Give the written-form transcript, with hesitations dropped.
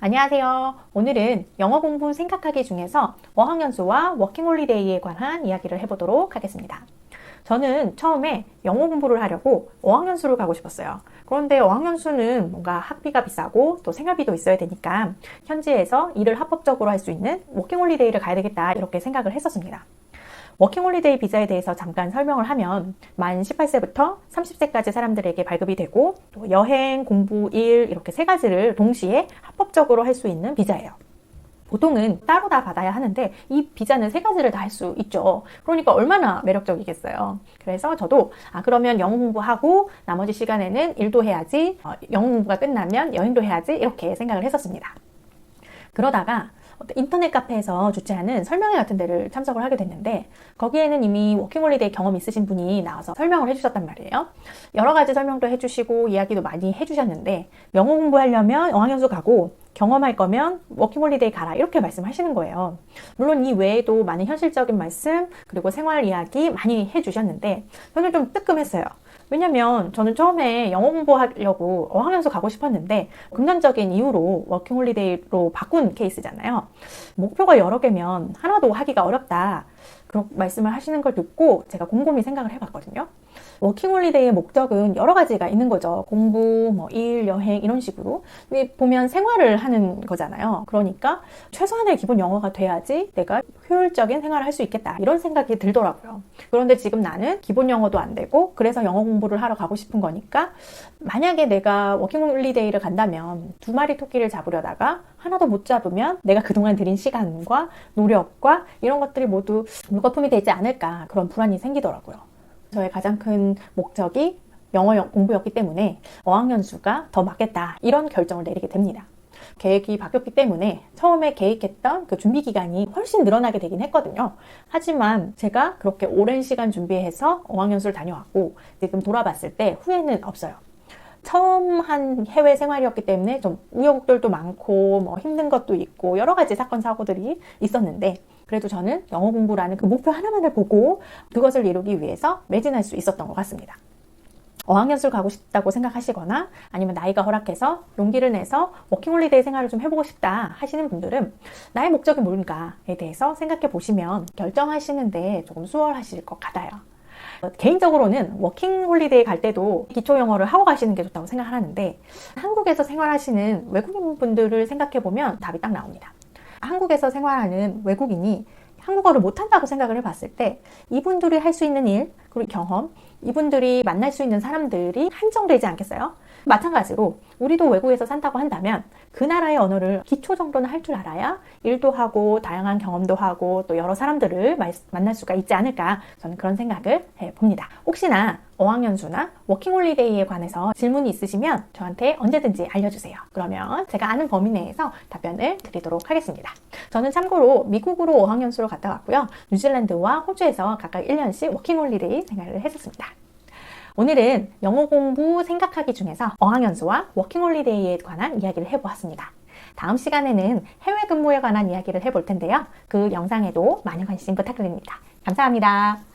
안녕하세요. 오늘은 영어 공부 생각하기 중에서 어학연수와 워킹홀리데이에 관한 이야기를 해보도록 하겠습니다. 저는 처음에 영어 공부를 하려고 어학연수를 가고 싶었어요. 그런데 어학연수는 뭔가 학비가 비싸고 또 생활비도 있어야 되니까 현지에서 일을 합법적으로 할 수 있는 워킹홀리데이를 가야 되겠다 이렇게 생각을 했었습니다. 워킹홀리데이 비자에 대해서 잠깐 설명을 하면 만 18세부터 30세까지 사람들에게 발급이 되고 또 여행, 공부, 일 이렇게 세 가지를 동시에 합법적으로 할 수 있는 비자예요. 보통은 따로 다 받아야 하는데 이 비자는 세 가지를 다 할 수 있죠. 그러니까 얼마나 매력적이겠어요. 그래서 저도 그러면 영어 공부하고 나머지 시간에는 일도 해야지, 영어 공부가 끝나면 여행도 해야지 이렇게 생각을 했었습니다. 그러다가 인터넷 카페에서 주최하는 설명회 같은 데를 참석을 하게 됐는데 거기에는 이미 워킹홀리데이 경험 있으신 분이 나와서 설명을 해주셨단 말이에요. 여러 가지 설명도 해주시고 이야기도 많이 해주셨는데 영어 공부하려면 어학연수 가고 경험할 거면 워킹홀리데이 가라 이렇게 말씀하시는 거예요. 물론 이 외에도 많은 현실적인 말씀 그리고 생활 이야기 많이 해주셨는데 저는 좀 뜨끔했어요. 왜냐면 저는 처음에 영어 공부하려고 어학연수 가고 싶었는데 금전적인 이유로 워킹홀리데이로 바꾼 케이스잖아요. 목표가 여러 개면 하나도 하기가 어렵다. 그런 말씀을 하시는 걸 듣고 제가 곰곰이 생각을 해봤거든요. 워킹홀리데이의 목적은 여러 가지가 있는 거죠. 공부, 일, 여행 이런 식으로 보면 생활을 하는 거잖아요. 그러니까 최소한의 기본 영어가 돼야지 내가 효율적인 생활을 할 수 있겠다 이런 생각이 들더라고요. 그런데 지금 나는 기본 영어도 안 되고 그래서 영어 공부를 하러 가고 싶은 거니까 만약에 내가 워킹홀리데이를 간다면 두 마리 토끼를 잡으려다가 하나도 못 잡으면 내가 그동안 들인 시간과 노력과 이런 것들이 모두 물거품이 되지 않을까 그런 불안이 생기더라고요. 저의 가장 큰 목적이 영어 공부였기 때문에 어학연수가 더 맞겠다 이런 결정을 내리게 됩니다. 계획이 바뀌었기 때문에 처음에 계획했던 그 준비 기간이 훨씬 늘어나게 되긴 했거든요. 하지만 제가 그렇게 오랜 시간 준비해서 어학연수를 다녀왔고 지금 돌아봤을 때 후회는 없어요. 처음 한 해외 생활이었기 때문에 좀 우여곡절도 많고 힘든 것도 있고 여러 가지 사건 사고들이 있었는데 그래도 저는 영어 공부라는 그 목표 하나만을 보고 그것을 이루기 위해서 매진할 수 있었던 것 같습니다. 어학연수를 가고 싶다고 생각하시거나 아니면 나이가 허락해서 용기를 내서 워킹홀리데이 생활을 좀 해보고 싶다 하시는 분들은 나의 목적이 뭔가에 대해서 생각해 보시면 결정하시는데 조금 수월하실 것 같아요. 개인적으로는 워킹홀리데이 갈 때도 기초 영어를 하고 가시는 게 좋다고 생각하는데 한국에서 생활하시는 외국인 분들을 생각해보면 답이 딱 나옵니다. 한국에서 생활하는 외국인이 한국어를 못한다고 생각을 해봤을 때 이분들이 할 수 있는 일, 그리고 경험, 이분들이 만날 수 있는 사람들이 한정되지 않겠어요? 마찬가지로 우리도 외국에서 산다고 한다면 그 나라의 언어를 기초 정도는 할 줄 알아야 일도 하고 다양한 경험도 하고 또 여러 사람들을 만날 수가 있지 않을까 저는 그런 생각을 해봅니다. 혹시나 어학연수나 워킹홀리데이에 관해서 질문이 있으시면 저한테 언제든지 알려주세요. 그러면 제가 아는 범위 내에서 답변을 드리도록 하겠습니다. 저는 참고로 미국으로 어학연수를 갔다 왔고요. 뉴질랜드와 호주에서 각각 1년씩 워킹홀리데이 생활을 했었습니다. 오늘은 영어 공부 생각하기 중에서 어학연수와 워킹홀리데이에 관한 이야기를 해보았습니다. 다음 시간에는 해외 근무에 관한 이야기를 해볼 텐데요. 그 영상에도 많은 관심 부탁드립니다. 감사합니다.